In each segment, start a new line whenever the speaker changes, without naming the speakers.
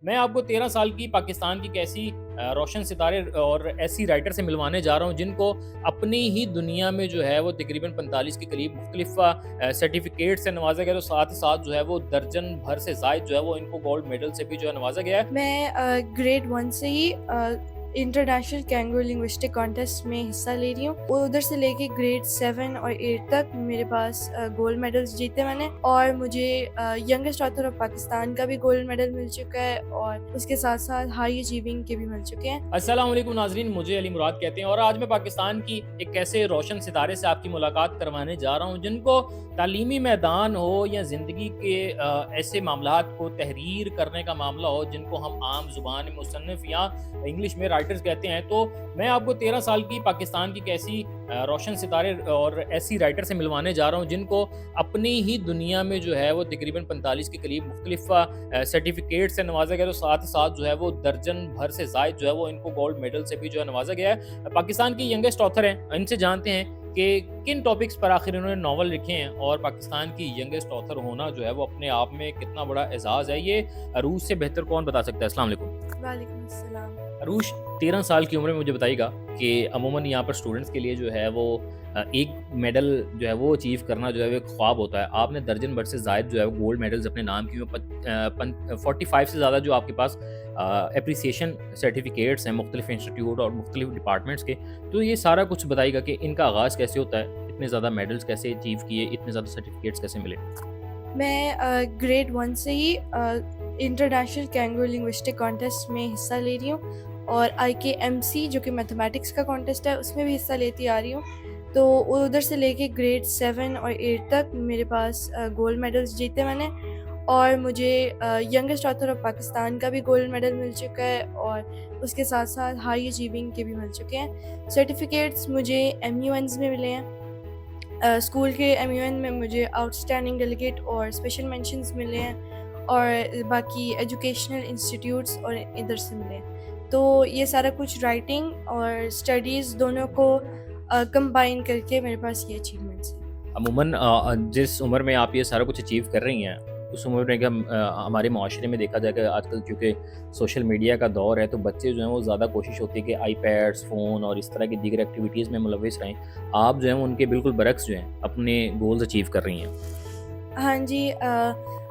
میں آپ کو 13 سال کی پاکستان کی ایسی روشن ستارے اور ایسی رائٹر سے ملوانے جا رہا ہوں جن کو اپنی ہی دنیا میں جو ہے وہ تقریباً 45 کے قریب مختلف سرٹیفکیٹ سے نوازا گیا، تو ساتھ ہی ساتھ جو ہے وہ درجن بھر سے زائد جو ہے وہ ان کو گولڈ میڈل سے بھی جو ہے نوازا گیا ہے۔
میں گریڈ 1 سے ہی انٹرنیشنل کینگرو لنگوسٹک کانٹیسٹ میں حصہ لے رہی ہوں۔ ادھر سے لے کے گریڈ 7 اور 8 تک میرے پاس گولڈ میڈلز جیتے میں نے، اور مجھے ینگسٹ آتھر آف پاکستان کا بھی گولڈ میڈل مل چکا ہے، اور اس کے ساتھ ساتھ ہائی اچیونگ کے بھی مل چکے ہیں۔
السلام علیکم ناظرین، مجھے علی مراد کہتے ہیں اور آج میں پاکستان کی ایک ایسے روشن ستارے سے آپ کی ملاقات کروانے جا رہا ہوں جن کو تعلیمی میدان ہو یا زندگی کے ایسے معاملات کو تحریر کرنے کا معاملہ ہو جن کو ہم عام زبان میں مصنف یا انگلش میں رائٹرز کہتے ہیں، تو میں آپ کو 13 سال کی پاکستان کی ایسی روشن ستارے اور ایسی رائٹر سے ملوانے جا رہا ہوں جن کو اپنی ہی دنیا میں جو ہے وہ تقریباً 45 کے قریب مختلف سرٹیفکیٹ سے نوازا گیا، تو ساتھ ہی ساتھ جو ہے وہ درجن بھر سے زائد جو ہے وہ ان کو گولڈ میڈل سے بھی جو ہے نوازا گیا ہے۔ پاکستان کی ینگسٹ آتھر ہیں، ان سے جانتے ہیں کہ کن ٹاپکس پر آخر انہوں نے ناول لکھے ہیں، اور پاکستان کی ینگسٹ آتھر ہونا جو ہے وہ اپنے آپ میں کتنا بڑا اعزاز ہے، یہ عروج سے بہتر کون بتا سکتا ہے۔ السلام علیکم
وعلیکم السلام۔
عروج، 13 سال کی عمر میں مجھے بتائیے گا کہ عموماً یہاں پر اسٹوڈنٹس کے لیے جو ہے وہ ایک میڈل جو ہے وہ اچیو کرنا جو ہے وہ ایک خواب ہوتا ہے۔ آپ نے درجن بھر سے زائد جو ہے وہ گولڈ میڈلز اپنے نام کیے ہوئے، 45 سے زیادہ جو آپ کے پاس اپریسیشن سرٹیفکیٹس ہیں مختلف انسٹیٹیوٹ اور مختلف ڈپارٹمنٹس کے، تو یہ سارا کچھ بتائیے گا کہ ان کا آغاز کیسے ہوتا ہے، اتنے زیادہ میڈلز کیسے اچیو کیے، اتنے زیادہ سرٹیفکیٹس کیسے ملے؟
میں گریڈ 1 سے ہی انٹرنیشنل کینگرو لنگوسٹک کانٹیسٹ میں حصہ لے رہی ہوں، اور IKMC جو کہ میتھمیٹکس کا کانٹیسٹ ہے اس میں بھی حصہ لیتی آ رہی ہوں۔ تو ادھر سے لے کے گریڈ 7 اور 8 تک میرے پاس گولڈ میڈلز جیتے میں نے، اور مجھے ینگسٹ آتھر آف پاکستان کا بھی گولڈ میڈل مل چکا ہے، اور اس کے ساتھ ساتھ ہائی اچیونگ کے بھی مل چکے ہیں۔ سرٹیفکیٹس مجھے MUNs میں ملے ہیں۔ اسکول کے MUN میں مجھے آؤٹ اسٹینڈنگ ڈیلیگیٹ اور اسپیشل مینشنز ملے ہیں، اور باقی ایجوکیشنل انسٹیٹیوٹس اور ادھر سے ملے ہیں۔ تو یہ سارا کچھ رائٹنگ اور اسٹڈیز دونوں کو کمبائن کر کے میرے پاس یہ اچیومنٹس ہیں۔
عموماً جس عمر میں آپ یہ سارا کچھ اچیو کر رہی ہیں، اس عمر میں کہ ہمارے معاشرے میں دیکھا جائے کہ آج کل چونکہ سوشل میڈیا کا دور ہے، تو بچے جو ہیں وہ زیادہ کوشش ہوتی ہے کہ آئی پیڈس، فون اور اس طرح کی دیگر ایکٹیویٹیز میں ملوث رہیں۔ آپ جو ہیں ان کے بالکل برعکس جو ہیں اپنے گولز اچیو کر رہی ہیں۔
ہاں جی،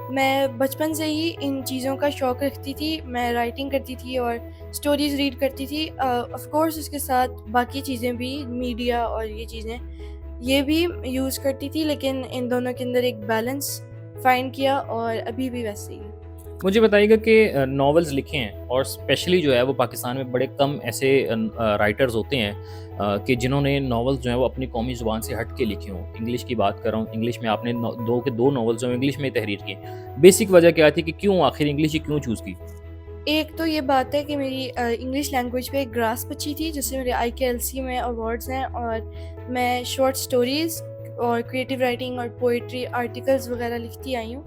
میں بچپن سے ہی ان چیزوں کا شوق رکھتی تھی۔ میں رائٹنگ کرتی تھی اور اسٹوریز ریڈ کرتی تھی۔ آف کورس اس کے ساتھ باقی چیزیں بھی، میڈیا اور یہ چیزیں یہ بھی یوز کرتی تھی، لیکن ان دونوں کے اندر ایک بیلنس فائنڈ کیا، اور ابھی بھی ویسے ہی ہے۔
مجھے بتائیے گا کہ ناولز لکھے ہیں، اور اسپیشلی جو ہے وہ پاکستان میں بڑے کم ایسے رائٹرز ہوتے ہیں کہ جنہوں نے ناولز جو ہیں وہ اپنی قومی زبان سے ہٹ کے لکھے ہوں۔ انگلش کی بات کر رہا ہوں، انگلش میں آپ نے دو ناولز جو ہیں انگلش میں تحریر کیے۔ بیسک وجہ کیا تھی کہ کیوں آخر انگلش ہی کیوں چوز کی؟
ایک تو یہ بات ہے کہ میری انگلش لینگویج پہ ایک گراسپ اچھی تھی، جس سے میرے IKLC میں ایوارڈز ہیں، اور میں شارٹ سٹوریز اور کریٹیو رائٹنگ اور پوئٹری آرٹیکلز وغیرہ لکھتی آئی ہوں،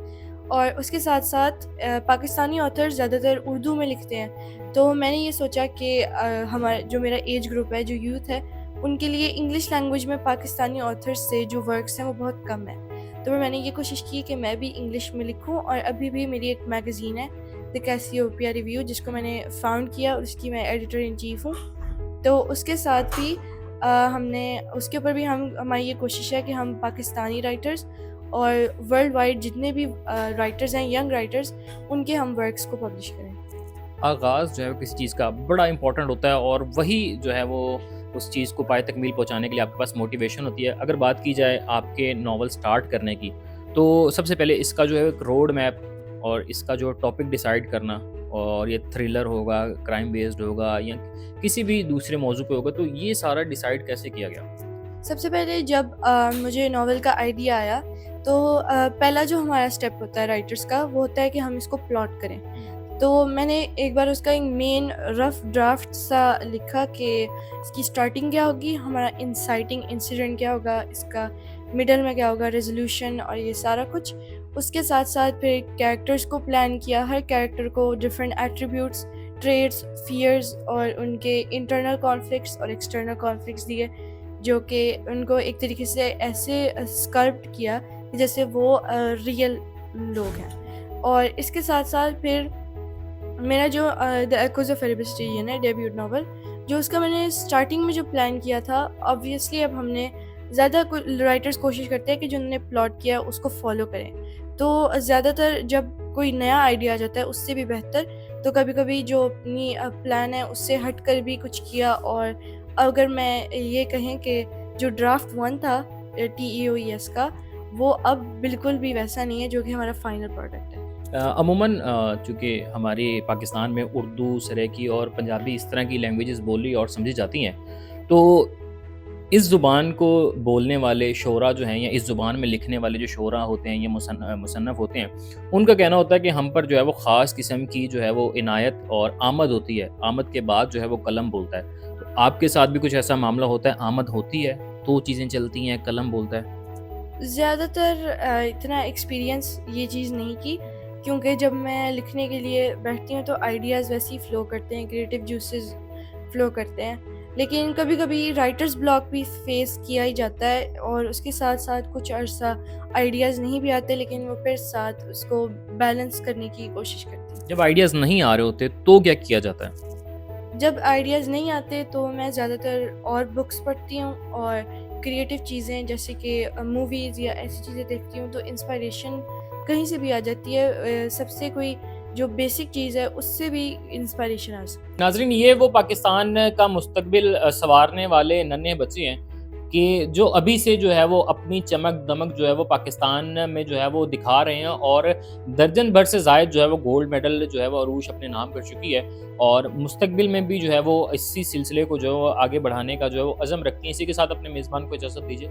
اور اس کے ساتھ ساتھ پاکستانی آتھر زیادہ تر اردو میں لکھتے ہیں۔ تو میں نے یہ سوچا کہ ہمارا جو میرا ایج گروپ ہے، جو یوتھ ہے، ان کے لیے انگلش لینگویج میں پاکستانی آتھرز سے جو ورکس ہیں وہ بہت کم ہیں۔ تو میں نے یہ کوشش کی کہ میں بھی انگلش میں لکھوں، اور ابھی بھی میری ایک میگزین ہے دی کیسیوپیا ریویو، جس کو میں نے فاؤنڈ کیا، اور اس کی میں ایڈیٹر ان چیف ہوں۔ تو اس کے ساتھ بھی ہم نے اس کے اوپر بھی ہماری یہ کوشش ہے کہ ہم پاکستانی رائٹرز اور ورلڈ وائڈ جتنے بھی رائٹرز ہیں، ینگ رائٹرز، ان کے ہم ورکس کو پبلش کریں۔
آغاز جو ہے کسی چیز کا بڑا امپورٹنٹ ہوتا ہے، اور وہی جو ہے وہ اس چیز کو پائے تکمیل پہنچانے کے لیے آپ کے پاس موٹیویشن ہوتی ہے۔ اگر بات کی جائے آپ کے ناول سٹارٹ کرنے کی، تو سب سے پہلے اس کا جو ہے ایک روڈ میپ اور اس کا جو ٹاپک ڈیسائیڈ کرنا، اور یہ تھرلر ہوگا، کرائم بیسڈ ہوگا، یا کسی بھی دوسرے موضوع پہ ہوگا، تو یہ سارا ڈیسائیڈ کیسے کیا گیا؟
سب سے پہلے جب مجھے ناول کا آئیڈیا آیا، تو پہلا جو ہمارا اسٹیپ ہوتا ہے رائٹرز کا، وہ ہوتا ہے کہ ہم اس کو پلاٹ کریں۔ تو میں نے ایک بار اس کا ایک مین رف ڈرافٹ سا لکھا کہ اس کی سٹارٹنگ کیا ہوگی، ہمارا انسائٹنگ انسیڈنٹ کیا ہوگا، اس کا مڈل میں کیا ہوگا، ریزولوشن، اور یہ سارا کچھ۔ اس کے ساتھ ساتھ پھر کیریکٹرز کو پلان کیا، ہر کیریکٹر کو ڈفرینٹ ایٹریبیوٹس، ٹریٹس، فیئرز اور ان کے انٹرنل کانفلکٹس اور ایکسٹرنل کانفلکٹس دیے، جو کہ ان کو ایک طریقے سے ایسے اسکلپٹ کیا جیسے وہ ریئل لوگ ہیں۔ اور اس کے ساتھ ساتھ پھر میرا جو دی ایکوز آف ایربسٹیرین ہے ڈیبیوٹ ناول، جو اس کا میں نے اسٹارٹنگ میں جو پلان کیا تھا، آبویسلی اب ہم نے زیادہ رائٹرس کوشش کرتے ہیں کہ جو انہوں نے پلاٹ کیا اس کو فالو کریں، تو زیادہ تر جب کوئی نیا آئیڈیا آ جاتا ہے اس سے بھی بہتر، تو کبھی کبھی جو اپنی پلان ہے اس سے ہٹ کر بھی کچھ کیا. اور اگر میں یہ کہیں کہ جو ڈرافٹ 1 تھا TEOES کا، وہ اب بالکل بھی ویسا نہیں ہے جو کہ ہمارا فائنل پروڈکٹ ہے.
عموماً چونکہ ہمارے پاکستان میں اردو، سریکی اور پنجابی اس طرح کی لینگویجز بولی اور سمجھی جاتی ہیں، تو اس زبان کو بولنے والے شعراء جو ہیں یا اس زبان میں لکھنے والے جو شعراء ہوتے ہیں یا مصنف ہوتے ہیں، ان کا کہنا ہوتا ہے کہ ہم پر جو ہے وہ خاص قسم کی جو ہے وہ عنایت اور آمد ہوتی ہے، آمد کے بعد جو ہے وہ قلم بولتا ہے. تو آپ کے ساتھ بھی کچھ ایسا معاملہ ہوتا ہے، آمد ہوتی ہے تو چیزیں چلتی ہیں، قلم بولتا ہے؟
زیادہ تر اتنا ایکسپیرینس یہ چیز نہیں کی، کیونکہ جب میں لکھنے کے لیے بیٹھتی ہوں تو آئیڈیاز ویسے ہی فلو کرتے ہیں، کریٹیو جوسز فلو کرتے ہیں. لیکن کبھی کبھی رائٹرز بلاک بھی فیس کیا ہی جاتا ہے، اور اس کے ساتھ ساتھ کچھ عرصہ آئیڈیاز نہیں بھی آتے، لیکن وہ پھر ساتھ اس کو بیلنس کرنے کی کوشش کرتی ہوں.
جب آئیڈیاز نہیں آ رہے ہوتے تو کیا کیا جاتا ہے؟
جب آئیڈیاز نہیں آتے تو میں زیادہ تر اور بکس پڑھتی ہوں، اور کریٹیو چیزیں جیسے کہ موویز یا ایسی چیزیں دیکھتی ہوں، تو انسپائریشن کہیں سے بھی آ جاتی ہے. سب سے کوئی جو بیسک چیز ہے اس سے بھی انسپائریشن آ سکتی ہے.
ناظرین، یہ وہ پاکستان کا مستقبل سنوارنے والے ننھے بچے ہیں کہ جو ابھی سے جو ہے وہ اپنی چمک دمک جو ہے وہ پاکستان میں جو ہے وہ دکھا رہے ہیں، اور درجن بھر سے زائد جو ہے وہ گولڈ میڈل جو ہے وہ عروج اپنے نام کر چکی ہے، اور مستقبل میں بھی جو ہے وہ اسی سلسلے کو جو ہے وہ آگے بڑھانے کا جو ہے وہ عزم رکھتی ہیں. اسی کے ساتھ اپنے میزبان کو اجازت دیجیے.